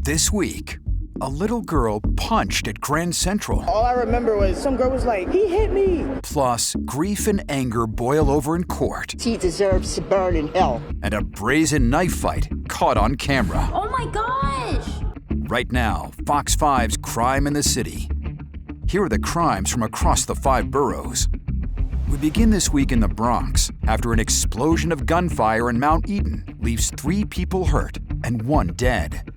This week, a little girl punched at Grand Central. All I remember was some girl was like, he hit me. Plus, grief and anger boil over in court. She deserves to burn in hell. And a brazen knife fight caught on camera. Oh my gosh! Right now, Fox 5's Crime in the City. Here are the crimes from across the 5 boroughs. We begin this week in the Bronx after an explosion of gunfire in Mount Eden leaves 3 people hurt and 1 dead.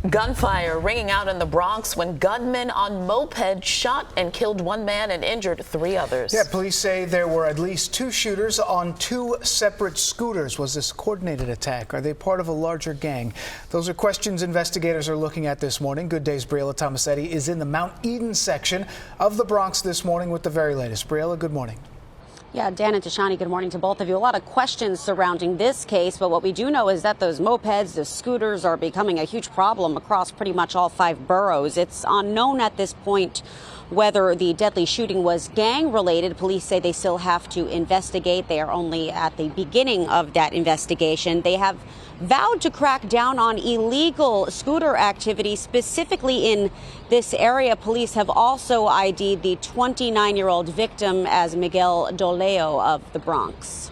Gunfire ringing out in the Bronx when gunmen on mopeds shot and killed 1 man and injured 3 others. Yeah, police say there were at least 2 shooters on 2 separate scooters. Was this a coordinated attack? Are they part of a larger gang? Those are questions investigators are looking at this morning. Good Day's Briella Tomasetti is in the Mount Eden section of the Bronx this morning with the very latest. Briella, good morning. Yeah, Dan and Tashani, good morning to both of you. A lot of questions surrounding this case, but what we do know is that those mopeds, the scooters, are becoming a huge problem across pretty much all 5 boroughs. It's unknown at this point whether the deadly shooting was gang-related. Police say they still have to investigate. They are only at the beginning of that investigation. They have vowed to crack down on illegal scooter activity, specifically in this area. Police have also ID'd the 29-year-old victim as Miguel Doleo of the Bronx.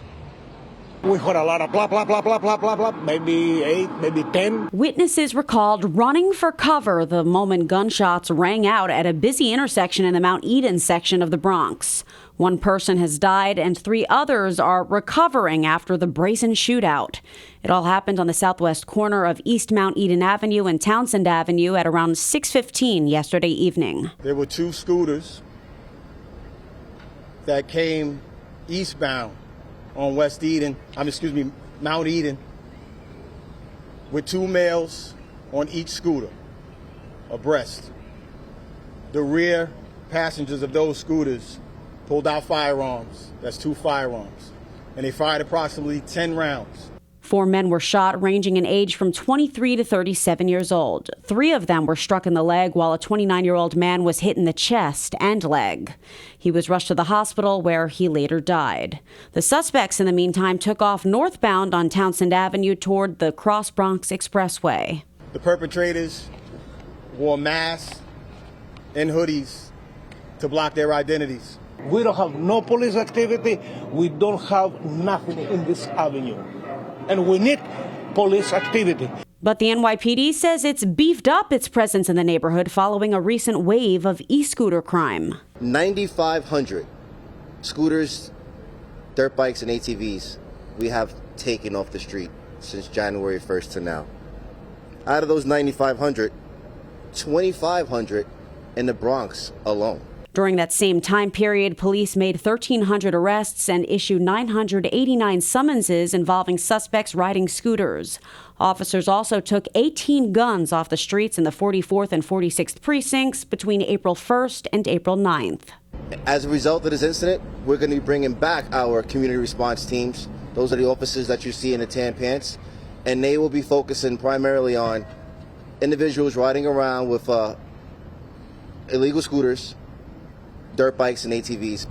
We heard a lot of blah, blah, blah, blah, blah, blah, blah, maybe 8, maybe 10. Witnesses recalled running for cover the moment gunshots rang out at a busy intersection in the Mount Eden section of the Bronx. 1 person has died and 3 others are recovering after the brazen shootout. It all happened on the southwest corner of East Mount Eden Avenue and Townsend Avenue at around 6:15 yesterday evening. There were 2 scooters that came eastbound on Mount Eden, with 2 males on each scooter abreast. The rear passengers of those scooters pulled out firearms. That's 2 firearms. And they fired approximately 10 rounds. 4 men were shot, ranging in age from 23 to 37 years old. 3 of them were struck in the leg, while a 29-year-old man was hit in the chest and leg. He was rushed to the hospital, where he later died. The suspects, in the meantime, took off northbound on Townsend Avenue toward the Cross Bronx Expressway. The perpetrators wore masks and hoodies to block their identities. We don't have no police activity. We don't have nothing in this avenue. And we need police activity. But the NYPD says it's beefed up its presence in the neighborhood following a recent wave of e-scooter crime. 9,500 scooters, dirt bikes, and ATVs we have taken off the street since January 1st to now. Out of those 9,500, 2,500 in the Bronx alone. During that same time period, police made 1,300 arrests and issued 989 summonses involving suspects riding scooters. Officers also took 18 guns off the streets in the 44th and 46th precincts between April 1st and April 9th. As a result of this incident, we're going to be bringing back our community response teams. Those are the officers that you see in the tan pants, and they will be focusing primarily on individuals riding around with illegal scooters, dirt bikes, and ATVs.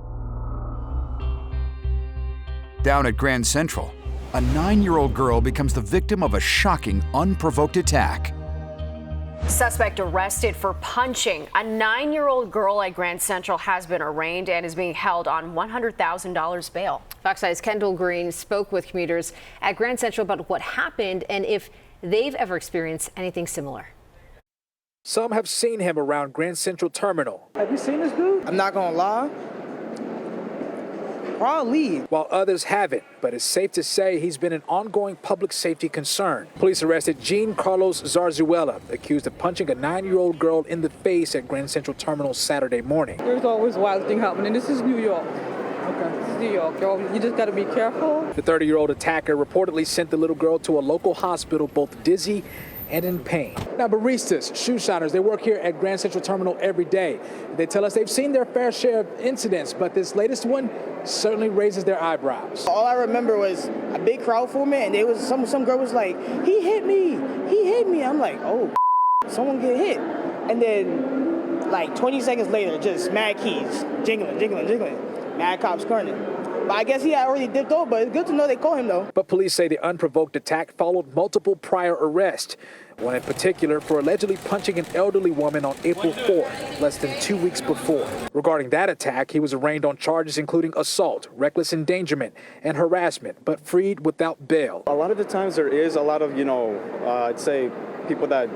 Down at Grand Central, a 9-year-old girl becomes the victim of a shocking, unprovoked attack. Suspect arrested for punching a 9-year-old girl at Grand Central has been arraigned and is being held on $100,000 bail. Fox 5's Kendall Green spoke with commuters at Grand Central about what happened and if they've ever experienced anything similar. Some have seen him around Grand Central Terminal. Have you seen this dude? I'm not gonna lie. Probably. While others haven't, but it's safe to say he's been an ongoing public safety concern. Police arrested Jean Carlos Zarzuela, accused of punching a 9-year-old girl in the face at Grand Central Terminal Saturday morning. There's always wild thing happening. This is New York. Okay. This is New York, y'all. You just gotta be careful. The 30-year-old attacker reportedly sent the little girl to a local hospital both dizzy and in pain. Now, baristas, shoe shiners, they work here at Grand Central Terminal every day. They tell us they've seen their fair share of incidents, but this latest one certainly raises their eyebrows. All I remember was a big crowd forming, and there was some girl was like, he hit me. I'm like, oh, someone get hit. And then, like 20 seconds later, just mad keys, jingling, mad cops running. But I guess he had already dipped off, but it's good to know they caught him, though. But police say the unprovoked attack followed multiple prior arrests, one in particular for allegedly punching an elderly woman on April 4th, less than 2 weeks before. Regarding that attack, he was arraigned on charges including assault, reckless endangerment, and harassment, but freed without bail. A lot of the times there is a lot of, I'd say people that,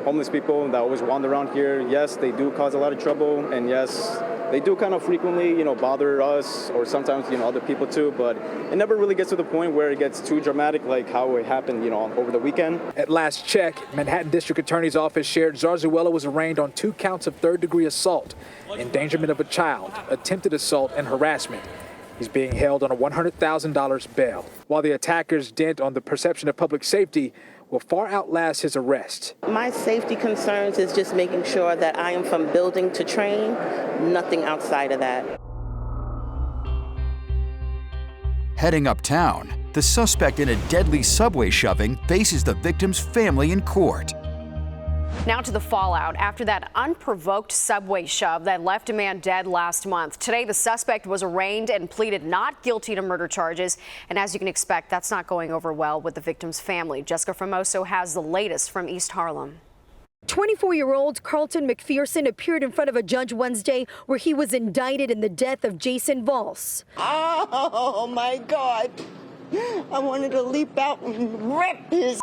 homeless people that always wander around here. Yes, they do cause a lot of trouble, and yes, they do kind of frequently, bother us or sometimes, other people too, but it never really gets to the point where it gets too dramatic like how it happened, over the weekend. At last check, Manhattan District Attorney's Office shared Zarzuela was arraigned on 2 counts of third-degree assault, endangerment of a child, attempted assault, and harassment. He's being held on a $100,000 bail. While the attacker's dent on the perception of public safety will far outlast his arrest. My safety concerns is just making sure that I am from building to train, nothing outside of that. Heading uptown, the suspect in a deadly subway shoving faces the victim's family in court. Now to the fallout after that unprovoked subway shove that left a man dead last month. Today, the suspect was arraigned and pleaded not guilty to murder charges. And as you can expect, that's not going over well with the victim's family. Jessica Formoso has the latest from East Harlem. 24-year-old Carlton McPherson appeared in front of a judge Wednesday where he was indicted in the death of Jason Valls. Oh, my God. I wanted to leap out and rip his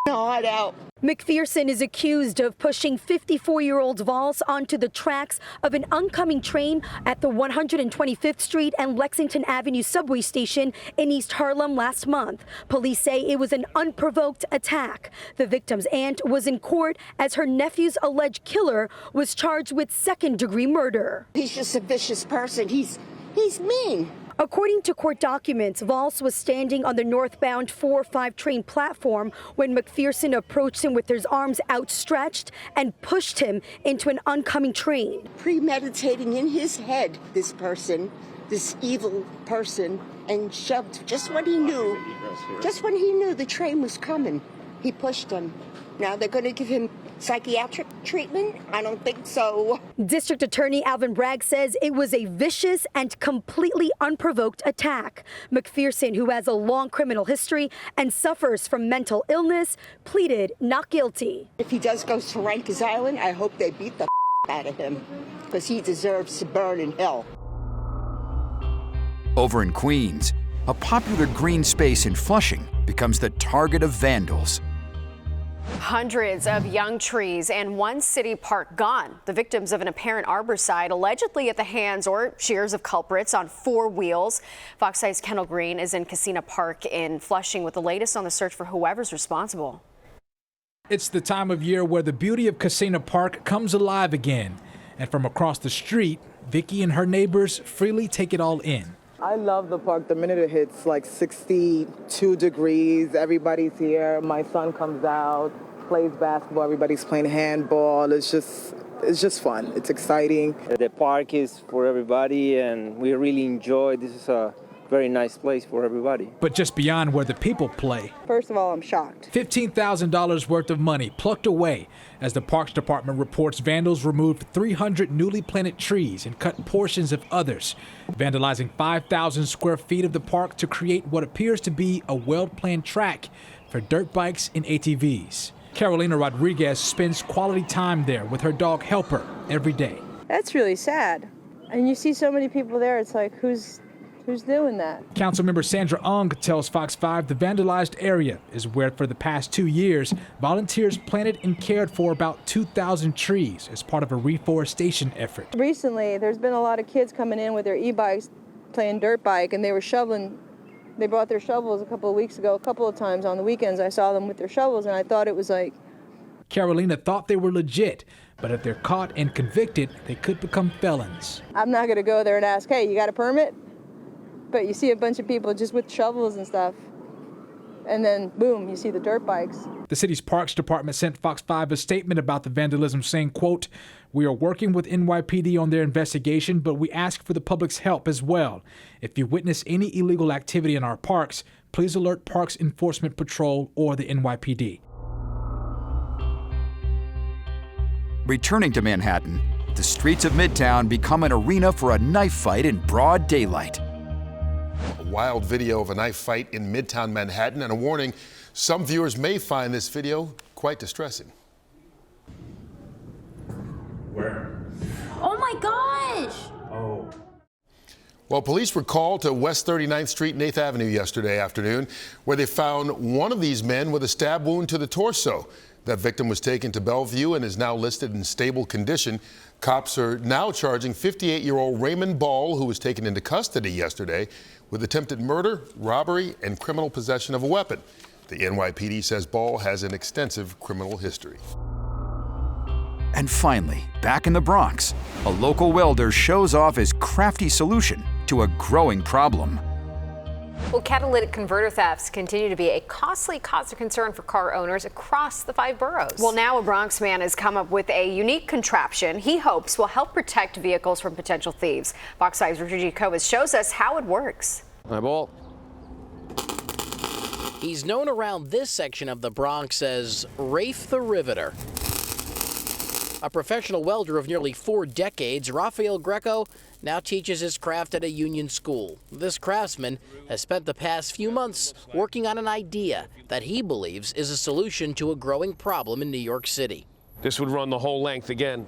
heart out. McPherson is accused of pushing 54-year-old Valls onto the tracks of an oncoming train at the 125th Street and Lexington Avenue subway station in East Harlem last month. Police say it was an unprovoked attack. The victim's aunt was in court as her nephew's alleged killer was charged with second-degree murder. He's just a vicious person. He's mean. According to court documents, Valls was standing on the northbound 4-5 train platform when McPherson approached him with his arms outstretched and pushed him into an oncoming train. Premeditating in his head, this person, this evil person, and shoved just when he knew the train was coming. He pushed him. Now they're going to give him psychiatric treatment? I don't think so. District Attorney Alvin Bragg says it was a vicious and completely unprovoked attack. McPherson, who has a long criminal history and suffers from mental illness, pleaded not guilty. If he does go to Rikers Island, I hope they beat the out of him because he deserves to burn in hell. Over in Queens, a popular green space in Flushing becomes the target of vandals. Hundreds of young trees and one city park gone. The victims of an apparent arbor allegedly at the hands or shears of culprits on 4 wheels. Fox 5's Kendall Green is in Casina Park in Flushing with the latest on the search for whoever's responsible. It's the time of year where the beauty of Casina Park comes alive again. And from across the street, Vicky and her neighbors freely take it all in. I love the park. The minute it hits like 62 degrees, everybody's here. My son comes out, plays basketball, everybody's playing handball. It's just fun. It's exciting. The park is for everybody and we really enjoy. This is a very nice place for everybody. But just beyond where the people play. First of all, I'm shocked. $15,000 worth of money plucked away as the Parks Department reports vandals removed 300 newly planted trees and cut portions of others, vandalizing 5,000 square feet of the park to create what appears to be a well-planned track for dirt bikes and ATVs. Carolina Rodriguez spends quality time there with her dog Helper every day. That's really sad. And you see so many people there, it's like, who's doing that? Councilmember Sandra Ung tells Fox 5 the vandalized area is where, for the past 2 years, volunteers planted and cared for about 2,000 trees as part of a reforestation effort. Recently, there's been a lot of kids coming in with their e-bikes playing dirt bike, and they were shoveling. They brought their shovels a couple of weeks ago. A couple of times on the weekends, I saw them with their shovels, and I thought it was like... Carolina thought they were legit, but if they're caught and convicted, they could become felons. I'm not going to go there and ask, hey, you got a permit? But you see a bunch of people just with shovels and stuff, and then boom, you see the dirt bikes. The city's Parks Department sent Fox 5 a statement about the vandalism saying, quote, "We are working with NYPD on their investigation, but we ask for the public's help as well. If you witness any illegal activity in our parks, please alert Parks Enforcement Patrol or the NYPD." Returning to Manhattan, the streets of Midtown become an arena for a knife fight in broad daylight. wild video of a knife fight in Midtown Manhattan, and a warning, some viewers may find this video quite distressing. Where? Oh my gosh! Oh. Well, police were called to West 39th Street and 8th Avenue yesterday afternoon, where they found one of these men with a stab wound to the torso. That victim was taken to Bellevue and is now listed in stable condition. Cops are now charging 58-year-old Raymond Ball, who was taken into custody yesterday, with attempted murder, robbery, and criminal possession of a weapon. The NYPD says Ball has an extensive criminal history. And finally, back in the Bronx, a local welder shows off his crafty solution to a growing problem. Well, catalytic converter thefts continue to be a costly cause of concern for car owners across the 5 boroughs. Well, now a Bronx man has come up with a unique contraption he hopes will help protect vehicles from potential thieves. Fox 5's Richard G. Covas shows us how it works. Hi, Ball. He's known around this section of the Bronx as Rafe the Riveter. A professional welder of nearly 4 decades, Rafael Greco now teaches his craft at a union school. This craftsman has spent the past few months working on an idea that he believes is a solution to a growing problem in New York City. This would run the whole length again.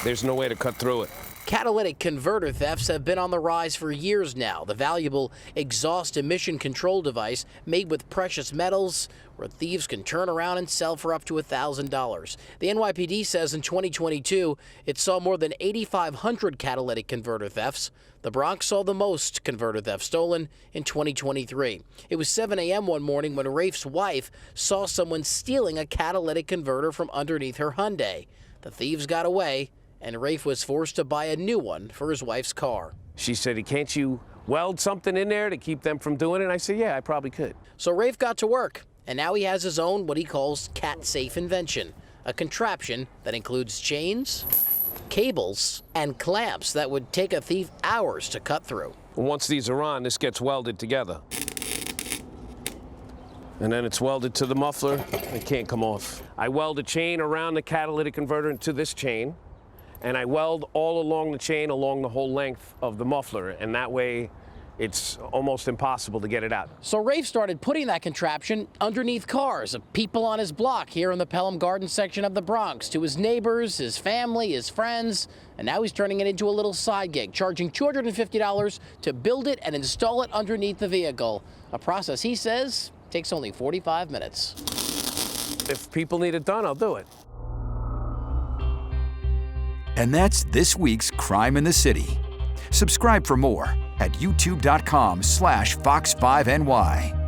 There's no way to cut through it. Catalytic converter thefts have been on the rise for years now. The valuable exhaust emission control device made with precious metals, where thieves can turn around and sell for up to $1,000. The NYPD says in 2022, it saw more than 8,500 catalytic converter thefts. The Bronx saw the most converter thefts stolen in 2023. It was 7 a.m. one morning when Rafe's wife saw someone stealing a catalytic converter from underneath her Hyundai. The thieves got away, and Rafe was forced to buy a new one for his wife's car. She said, can't you weld something in there to keep them from doing it? I said, yeah, I probably could. So Rafe got to work, and now he has his own what he calls cat-safe invention, a contraption that includes chains, cables, and clamps that would take a thief hours to cut through. Once these are on, this gets welded together. And then it's welded to the muffler. It can't come off. I weld a chain around the catalytic converter into this chain, and I weld all along the chain along the whole length of the muffler, and that way it's almost impossible to get it out. So Rafe started putting that contraption underneath cars of people on his block here in the Pelham Gardens section of the Bronx, to his neighbors, his family, his friends, and now he's turning it into a little side gig, charging $250 to build it and install it underneath the vehicle, a process he says takes only 45 minutes. If people need it done, I'll do it. And that's this week's Crime in the City. Subscribe for more at youtube.com/Fox5NY.